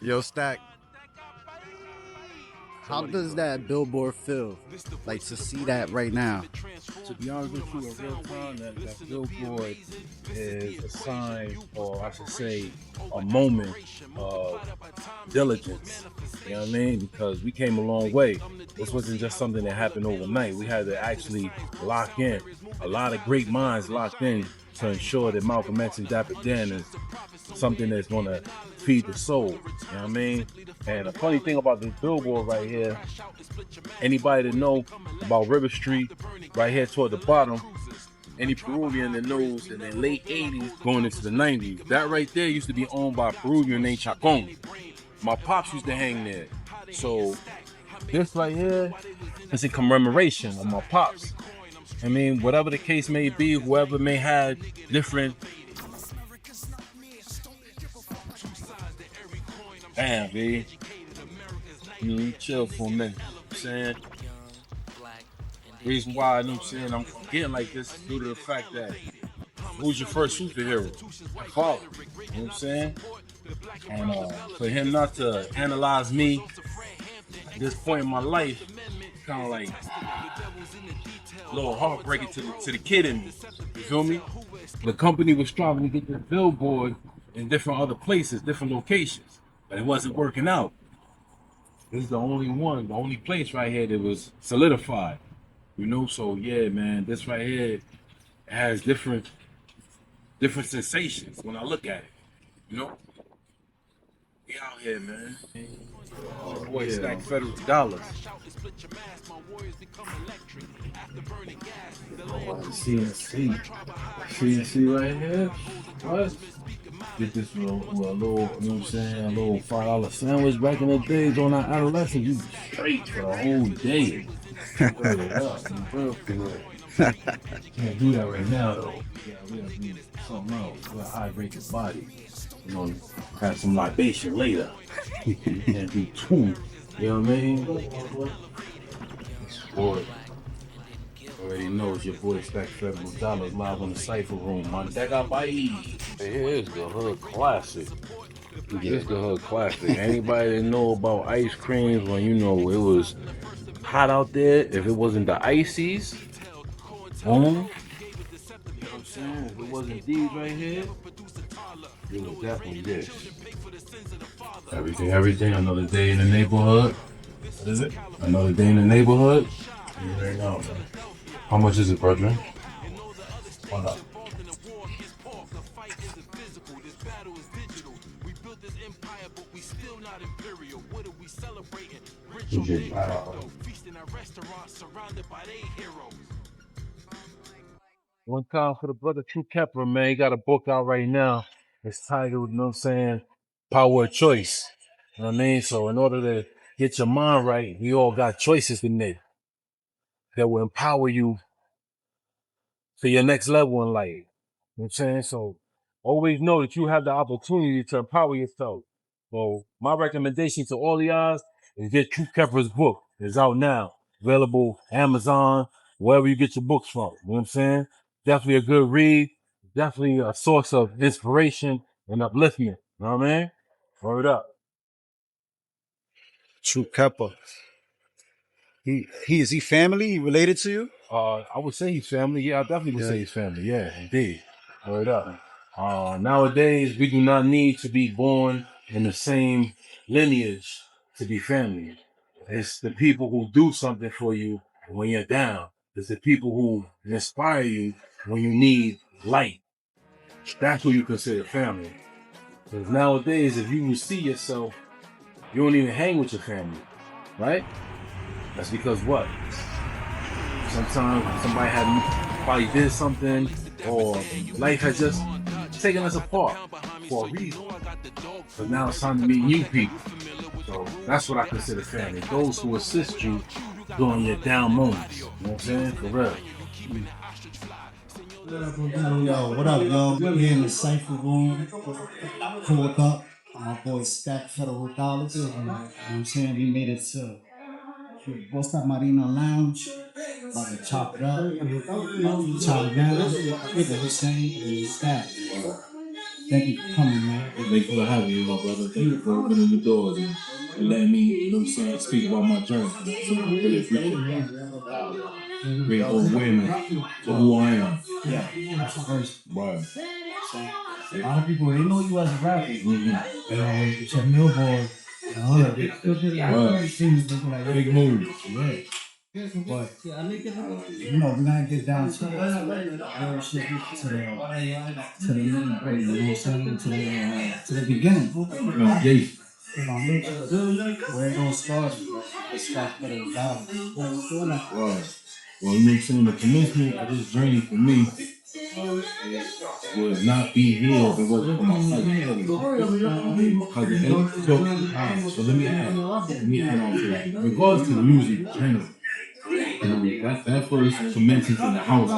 Yo, Stack, how does that billboard feel? Like to see that right now? To be honest with you, in real time, that billboard is a sign, or I should say, a moment of diligence. You know what I mean? Because we came a long way. This wasn't just something that happened overnight. We had to actually lock in. A lot of great minds locked in to ensure that Malcolm X and Dapper Dan is something that's going to feed the soul. You know what I mean? And the funny thing about this billboard right here, anybody that know about River Street, right here toward the bottom, any Peruvian that knows in the late 80s going into the 90s, that right there used to be owned by a Peruvian named Chacon. My pops used to hang there. So this right here is a commemoration of my pops. I mean, whatever the case may be, whoever may have different. Damn, B. Chill for a minute. You know what I'm saying? Reason why, you know what I'm saying, I'm getting like this is due to the fact that who's your first superhero? My father. You know what I'm saying? And for him not to analyze me at this point in my life, kind of like a little heartbreaking to the kid in me. You feel me? The company was striving to get this billboard in different other places, different locations, but it wasn't working out. This is the only place right here that was solidified. You know, so yeah, man, this right here has different sensations when I look at it. You know, we out here, man. Boy, Stack Federal Dollahs. See right here. What? Get this little, you know what I'm saying, a little $5 sandwich back in the days on our adolescence. You straight for the whole day. Straight it up, real good. Can't do that right now though. Yeah, we gotta do something else. We gotta hydrate the body. You know, have some libation later. And do two. You know what I mean? Boy, already knows your boy Stack Federal Dollahs live on the Cypher Room. Man, that got by. Here's the hood classic. This the hood classic. Anybody that know about ice creams when you know it was hot out there, if it wasn't the ices, you know what I'm saying? If it wasn't these right here, it was definitely this. Everything. Another day in the neighborhood. What is it? Another day in the neighborhood. You already know, man. How much is it, brethren? Hold up. One time for the brother True Kepler, man. He got a book out right now. It's titled, you know what I'm saying, Power of Choice. You know what I mean? So in order to get your mind right, we all got choices in it that will empower you to your next level in life. You know what I'm saying? So always know that you have the opportunity to empower yourself. So my recommendation to all of y'all is get True Kepler's book. It's out now. Available Amazon, wherever you get your books from. You know what I'm saying? Definitely a good read. Definitely a source of inspiration and upliftment. You know what I mean? Word up. True Pepper. Is he family? He related to you? I would say he's family. Yeah, I definitely would say he's family. Yeah, indeed. Word up. Nowadays, we do not need to be born in the same lineage to be family. It's the people who do something for you when you're down. It's the people who inspire you when you need light. That's who you consider family. Because nowadays, if you see yourself, you don't even hang with your family, right? That's because what? Sometimes somebody probably did something, or life has just taken us apart for a reason. But now it's time to meet new people. So that's what I consider family. Those who assist you during your down moments. You know what I'm saying? For real. Yo, what up, y'all? We're here in the Cypher Room. Pulled up. My boy Stack Federal Dollahs. You know what I'm saying? We made it to Bosta Marina Lounge. About to chop it up. Chop it down. Hussein and Stack. Thank you for coming, man. Thank you for having me, my brother. Thank you for opening the doors and letting me, you know what I'm saying, speak about my journey. So I really appreciate it. Bring awareness to who I am. Yeah, that's the first. Right. So, a lot of people, they know you as a rapper. You know, it's your billboard. You know, they still did like things like big moves. Yeah. But you know, we're gonna get down to the shit, to the main break, you know what I'm saying? To the beginning. Foundation. Where it all started, the Stack Federal Dollahs. Wow. Well, you know what I'm saying? The commencement of this journey for me would not be here if it wasn't for my cousin Eddie. So let me add on to that. In regards to music generally, that first commences in the house. You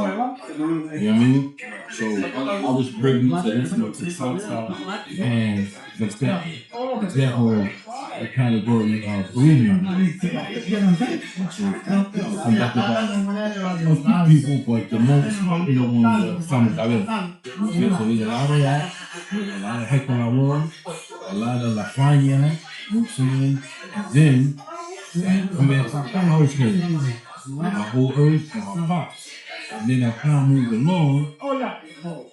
know what I mean? So I was privy to listening to salsa and the category of premium. Conducted by people, but the most popular one was Samba Cabello. So there's a lot of that, a lot of Hector Lavoie, a lot of La Faña, you know what I'm saying? Then, commenced my household. My whole earth and my pops. And then I kind of moved along.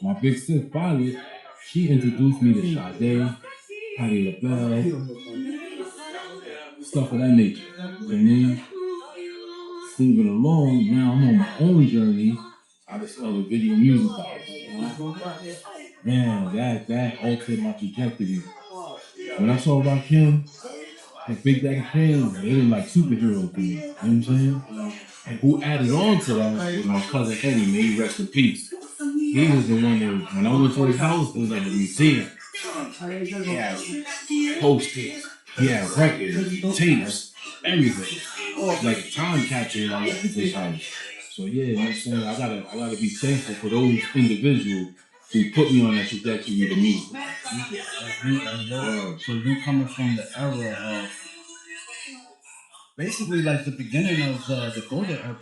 My big sis, Violet, she introduced me to Sade, Patti LaBelle, stuff of that nature. And then, moving along, now I'm on my own journey. I discovered video music artists. Man, that altered my trajectory. When I saw Rakim, like Big Daddy Kane, they were like superheroes to me. You know what I'm saying? And who added on to that was my cousin Eddie, may he rest in peace. He was the one that, when I went to his house, it was like a museum. He had posters, he had records, tapes, everything. Like a time capsule I left at his house. So yeah, you know what I'm saying? I gotta be thankful for those individuals who put me on that trajectory with the music. So you coming from the era of basically like the beginning of the golden era.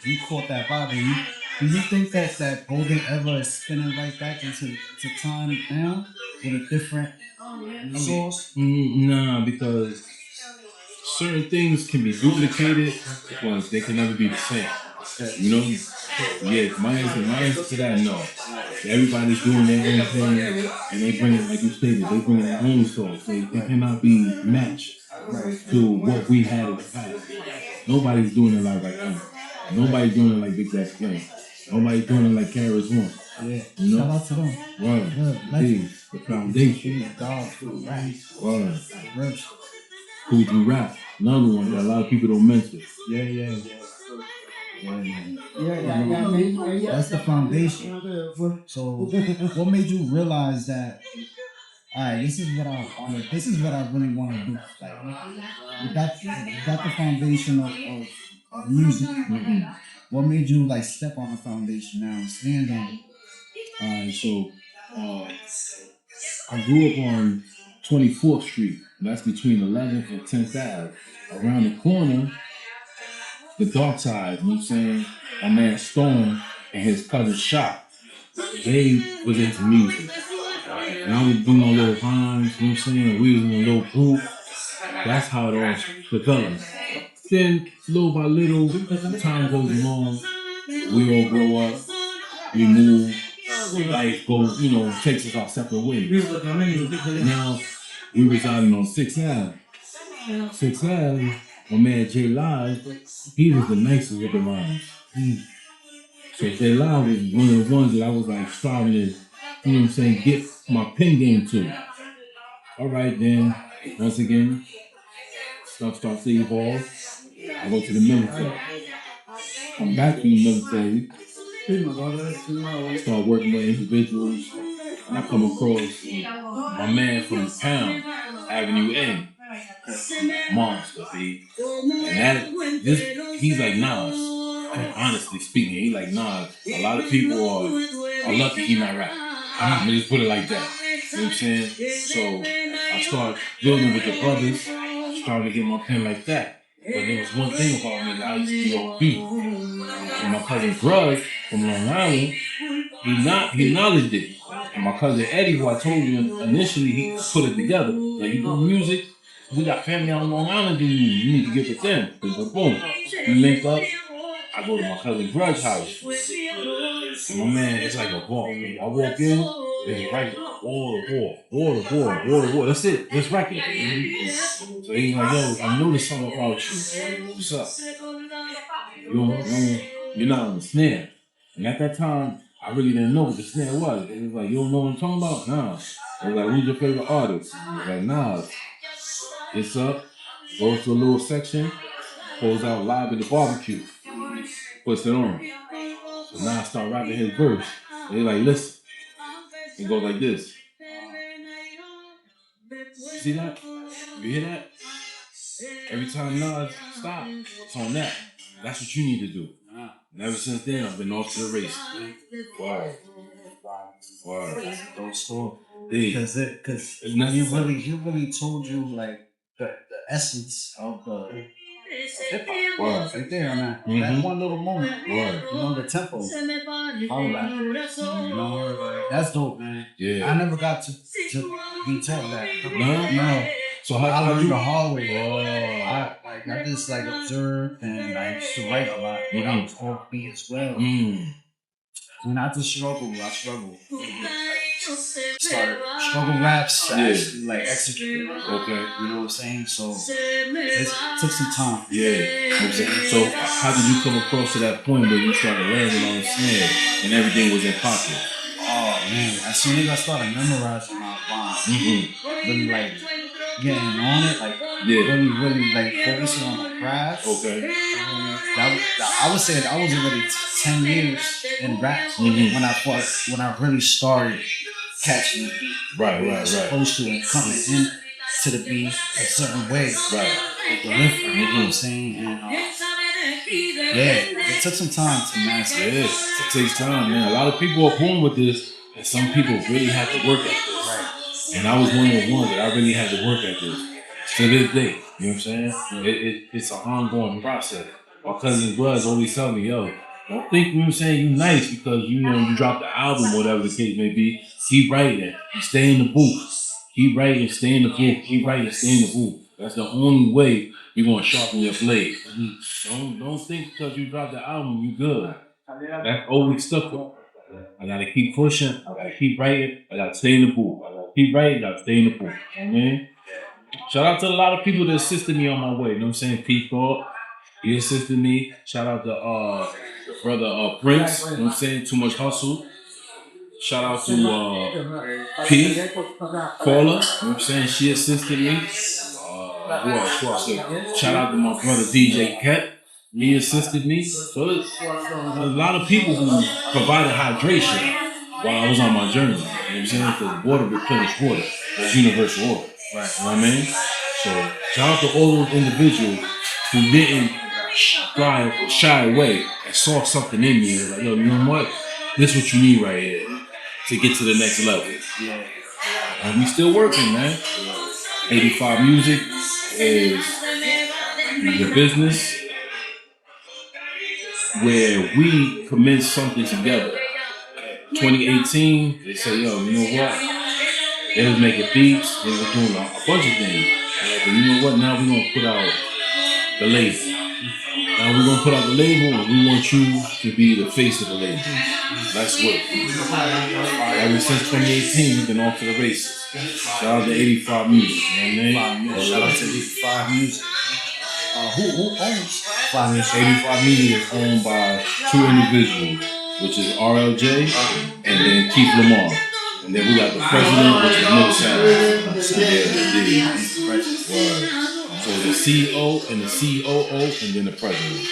You caught that vibe. Do you think that golden era is spinning right back into time now with a different source? Nah, because certain things can be duplicated, but they can never be the same. You know? Yeah, my answer to that, no. Everybody's doing their own thing, and they bring it, like you stated, they bring their own sauce. They cannot be matched to what we had in the past. Nobody's doing it like right now. Nobody's doing it like Big Daddy Kane. Nobody's doing it like KRS One. Yeah, you know? Shout out to them. Right. The foundation. Right. Who do rap? Another one that a lot of people don't mention. Yeah. That's the foundation. So, what made you realize that? Alright, this is what I really want to do. Like, you got the foundation of music. Mm-hmm. What made you like step on the foundation now and stand on it? Alright, so I grew up on 24th Street. That's between 11th and 10th Ave. Around the corner, the dark side, you know what I'm saying? My man Storm and his cousin Shop, they was into music. And I was doing a little rhymes, you know what I'm saying? We was in a little group. That's how it all developed. Then, little by little, time goes along. We all grow up. We move. Life goes, takes us our separate ways. Now, we residing on 6th Ave. 6th Ave, my man J Live, he was the nicest of the rhymes. So J Live was one of the ones that I was like striving to, get my pen game to. Alright then, once again, stuff starts to evolve. I go to the military. I'm back from the military. Start working with individuals. And I come across my man from the pound, Avenue A. Monster, B. And he's like Nas. Honestly speaking, he's like Nas. A lot of people are lucky he not rap. I'm gonna just put it like that. You know what I'm saying? So I start building with the brothers, started to get my pen like that. But there was one thing about me that I used to be on beat. And my cousin Grug from Long Island, he acknowledged it. And my cousin Eddie, who I told you initially, he put it together. Like, you do music, we got family on Long Island doing music. You need to get with them. But boom, we link up. I go to my cousin Grudge house. And my man, it's like a vault. I walk in, it's right, water. That's it. That's right here. So he's like, yo, I noticed something about you. What's up? You're not on the snare. And at that time, I really didn't know what the snare was. It was like, you don't know what I'm talking about? Nah. I was like, who's your favorite artist? I was like, nah. It's up, goes to a little section, pulls out Live at the Barbecue, puts it on. So now I start rapping his verse. And he's like, listen. It goes like this. See that? You hear that? Every time Nas stop, it's on that. That's what you need to do. And ever since then, I've been off to the race. Word. Don't stop. Because he really told you like the essence of the hip hop. Right there, man. That one little moment. You know, the tempo. All that. You know, that's dope, man. Yeah. I never got to be taught that. No. So I how learned you the hard way. I just like observed and I used to write a lot when I was off beat as well. When I just struggle. Started struggle raps, actually, like execute. Okay. You know what I'm saying? So it took some time. Yeah. So how did you come across to that point where you started landing on the snare and everything was in pocket? Oh man, as soon as I started memorizing my rhymes, really like getting on it, like really like focusing on the craft. Okay. I would say that I was already 10 years in rap when I really started catching the beat. Right. Supposed to and coming in to the beat a certain way. Right. With the lift, you know what I'm saying? And it took some time to master it. It takes time, man. A lot of people are born with this, and some people really have to work at this. Right. And I was one of the ones that I really had to work at this. To this day, you know what I'm saying? It's an ongoing process. My cousin Buzz always tell me, yo, don't think, you know what I'm saying, you nice because, you know, you dropped the album, whatever the case may be. Keep writing. You stay in the booth. Keep writing, stay in the booth. Keep writing, stay in the booth. That's the only way you're going to sharpen your blade. Don't think because you dropped the album, you good. That's always stuck with. I got to keep pushing. I got to keep writing. I got to stay in the booth. I got to keep writing. I got to stay in the booth. Amen. Shout out to a lot of people that assisted me on my way. You know what I'm saying? Pete Thorpe, he assisted me. Shout out to brother Prince. You know what I'm saying? Too Much Hustle. Shout out to P. Paula. You know what I'm saying? She assisted me. Who else? Shout out to my brother DJ Ket. He assisted me. So there's a lot of people who provided hydration while I was on my journey. You know what I'm saying? Because water replenishes water. That's universal water. Right. You know what I mean? So shout out to all those individuals who didn't shy away and saw something in me. Like, yo, you know what? This is what you need right here to get to the next level. Yeah. And we still working, man. 85 Music is the business where we commence something together. 2018, they say, yo, you know what? They was making beats, they was doing a bunch of things. But you know what? Now we're going to put out the label. Now we're going to put out the label and we want you to be the face of the label. That's what. Ever since 2018, we've been off to the races. Shout out to 85 Music. You know what I mean? Shout out to 85 Music. Who owns 85 Music? 85 Music is owned by two individuals, which is RLJ and then Keith Lamar. And then we got the president, which is Nick So the CEO and the COO and then the president.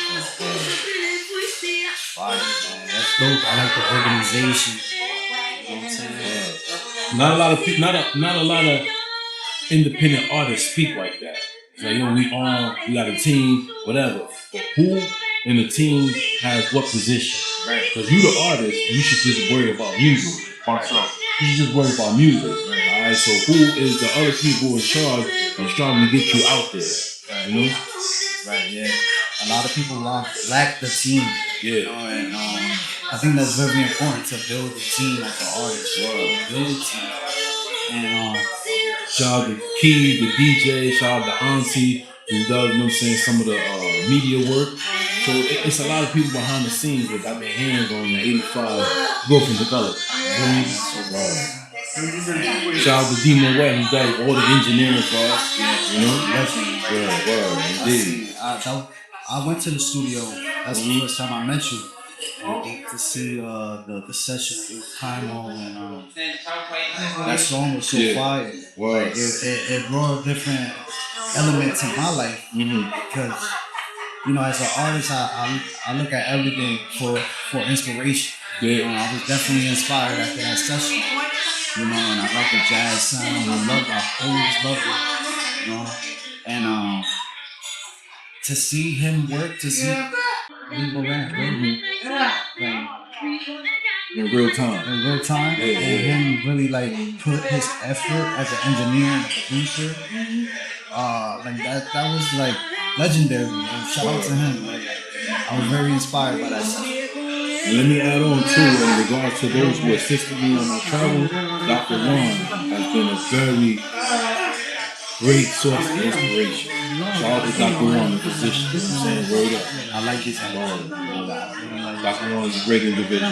Fire, man. That's dope. I like the organization. You know what I'm saying? Not a lot of independent artists speak like that. It's like, you know, we got a team, whatever. But who in the team has what position? Right. Because you the artist, you should just worry about music. You should just worry about music. Alright, so who is the other people in charge of trying to get you out there? Right. You know? Right, yeah. A lot of people lack the team. Yeah. You know, and I think that's very important to build a team as an artist. Build a team. And shout out to Key, the DJ, shout out to Auntie, who does, you know what I'm saying, some of the media work. So it's a lot of people behind the scenes that got their hands on the 85 growth and development. Shout out to Demo Wet, who does all the engineering for us. You know? Indeed. I went to the studio. That's the first time I met you. To see the session with Kimo and that song was so fire. Like, it brought different elements in my life because as an artist I look at everything for inspiration. I was definitely inspired after that session. And I love the jazz sound. I always loved it. And to see him work, to see in real time, and him really like put his effort as an engineer and a producer, like that was like legendary. Shout out to him. Like, I was very inspired by that stuff. And let me add on too, in regards to those who assisted me on my travel, Dr. Juan has been a very great source of inspiration. Shout out to Dr. Juan, the physician. You know what I'm saying? Word up. I like this. Dr. Juan is a great individual. I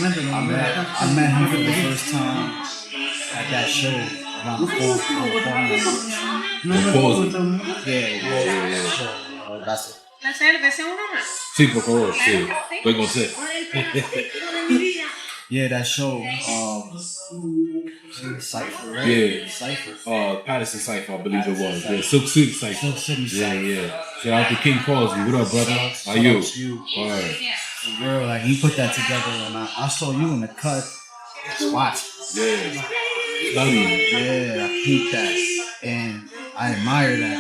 met him for the first time at that show around the corner. Yeah. That's it. Sí, por favor, sí. Estoy con sed. Yeah, that show. Cypher, right? Yeah. Cypher. Paterson Cypher, I believe it was. Yeah, Silk City Cypher. Yeah. Shout out to King Cosby. What up, brother? How you? Alright. Girl, like he put that together, and I saw you in the cut. Watch. Yeah. Studying. Yeah, I peeped that, and I admire that.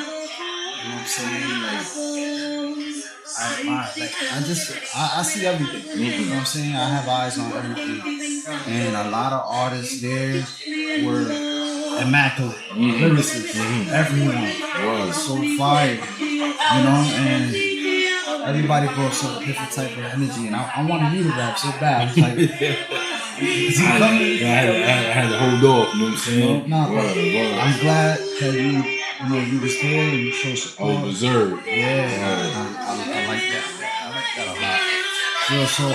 You know what I'm saying? Like, I admire. Like, I see everything. You know what I'm saying? I have eyes on everything, and a lot of artists there were immaculate, lyricists, everyone was so fire. And everybody brought some different type of energy, and I wanted you to rap so bad. I was like, I had to hold off, you know what I'm saying? I'm glad that you was there and you showed support. I was reserved. Yeah, I like that. I like that a lot. So,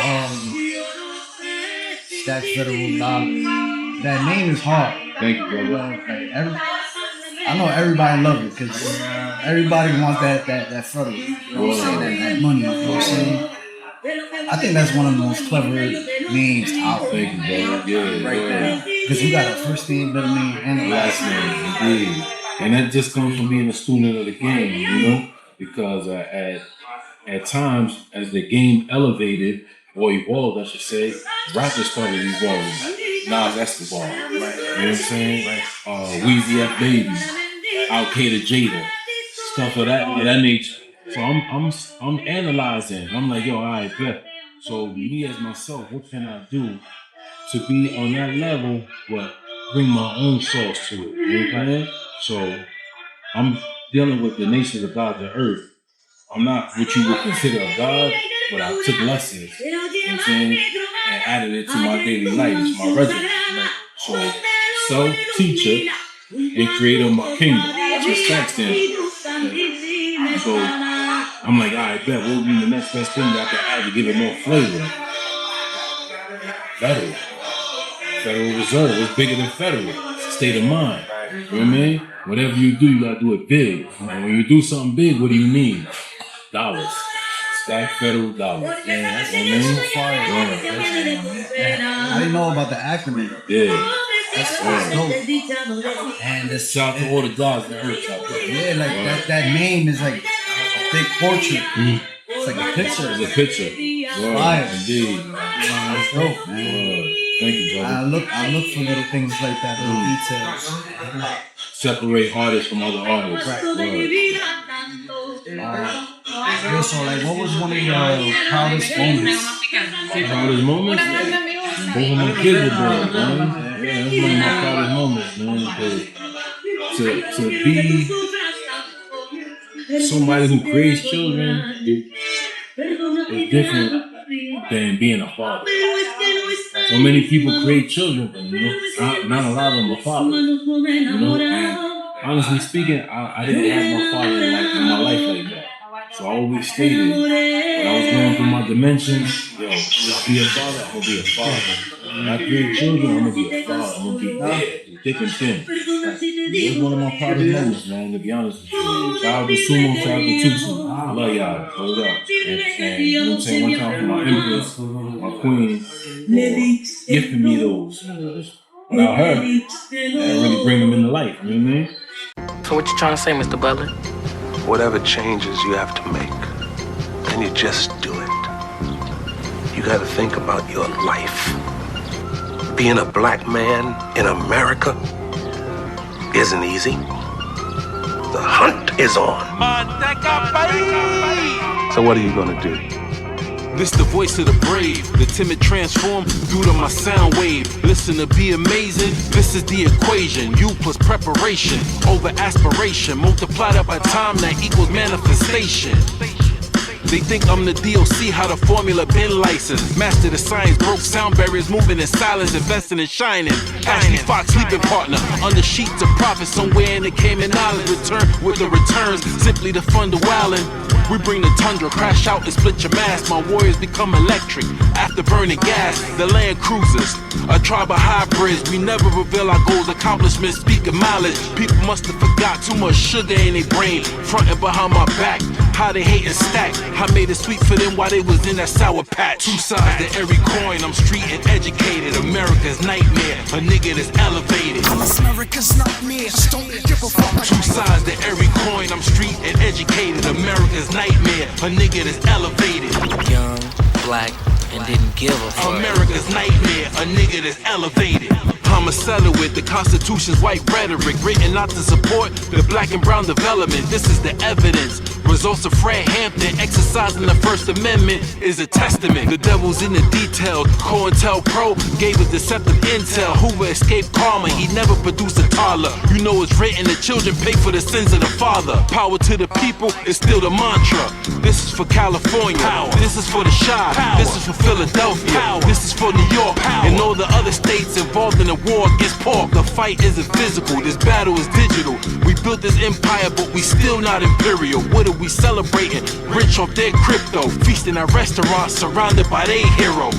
Stack Federal Dollahs. That name is hard. Thank you, brother. I know everybody loves it because everybody wants that federal. You know what I'm saying? That money. You know what I'm saying? I think that's one of the most clever names out there. Thank you, brother. Yeah, right there. Because you got a first name, middle name, and a last name. Indeed. And that just comes from being a student of the game, because at times, as the game elevated or evolved, I should say, rappers started evolving. Nas Escobar, right? You know what I'm saying? Weezy F Baby, Al-Qaeda Jada, stuff of that nature. So I'm analyzing. I'm like, yo, all right, bet. So me as myself, what can I do to be on that level, but bring my own sauce to it? You know what I'm saying? So I'm dealing with the nations of God, the earth. I'm not what you would consider a God, but I took lessons, you know what I'm saying, and added it to my daily life. It's my regimen. So self-teacher and creator of my kingdom. That's what Stack stands for. So I'm like, all right, bet, what would be the next best thing that I can add to give it more flavor? Federal Reserve. It's bigger than federal. It's a state of mind. You know what I mean? Whatever you do, you gotta do it big. And when you do something big, what do you need? Dollars. Stack Federal Dollars. Yeah, that's what I mean. Fire. I didn't know about the acronym. Yeah. That's dope. And shout out to all the dogs that hurt out there. Yeah, like that name is like a big portrait. It's like a picture. It's a picture. Fire. Indeed. That's dope, man. Thank you, brother. I look for little things like that, little details. Separate artists from other artists. Right. So, like, what was one of your proudest moments? Proudest moments? Both of my kids were born, man. Yeah, that's one of my proudest moments, man. To be somebody who creates children is different than being a father. So many people create children, but not a lot of them are fathers. And honestly speaking, I didn't have my father in my life like that. So I always stated when I was going through my dimensions, yo, just be a father, I'm gonna be a father. When I create children, I'm gonna be a father. I'm gonna be there, thick and thin. It's one of my proudest moments, man, to be honest with you. Shout out to Sumo, shout out to Tucson. I love y'all. Hold up. And you know what I'm saying? One time for my empress, my queen, for gifting me those. Without her, that really bring them into life. You know what I mean? So what you trying to say, Mr. Butler? Whatever changes you have to make, then you just do it. You gotta think about your life. Being a black man in America isn't easy. The hunt is on. So what are you gonna do? This the voice of the brave, the timid transform due to my sound wave. Listen to be amazing, this is the equation. You plus preparation over aspiration, multiplied up by time that equals manifestation. They think I'm the DOC, how the formula been licensed. Master the science, broke sound barriers, moving in silence, investing and shining. Ashley Fox, sleeping partner, under sheets of profit somewhere in the Cayman Islands. Return with the returns, simply to fund the wildin'. We bring the tundra, crash out and split your mask. My warriors become electric after burning gas. The land cruisers, a tribe of hybrids. We never reveal our goals, accomplishments, speaking mileage. People must have forgot too much sugar in their brain, frontin' behind my back. How they hate and stack. I made it sweet for them while they was in that sour patch. Two sides to every coin, I'm street and educated. America's nightmare, a nigga that's elevated. America's nightmare, don't give a fuck. Two sides to every coin, I'm street and educated. America's nightmare, a nigga that's elevated. Young, black, and didn't give a fuck. America's nightmare, a nigga that's elevated. I'ma settle with the Constitution's white rhetoric, written not to support the black and brown development. This is the evidence. Results of Fred Hampton exercising the First Amendment is a testament. The devil's in the details. COINTELPRO gave us deceptive intel. Hoover escaped karma. He never produced a toddler. You know it's written, the children pay for the sins of the father. Power to the people is still the mantra. This is for California. Power. This is for the Chi. Power. This is for Philadelphia. Power. This is for New York. Power. And all the other states involved in the war against pork. The fight isn't physical. This battle is digital. We built this empire, but we still not imperial. What are we celebrating? Rich off their crypto, feasting at restaurants surrounded by their heroes.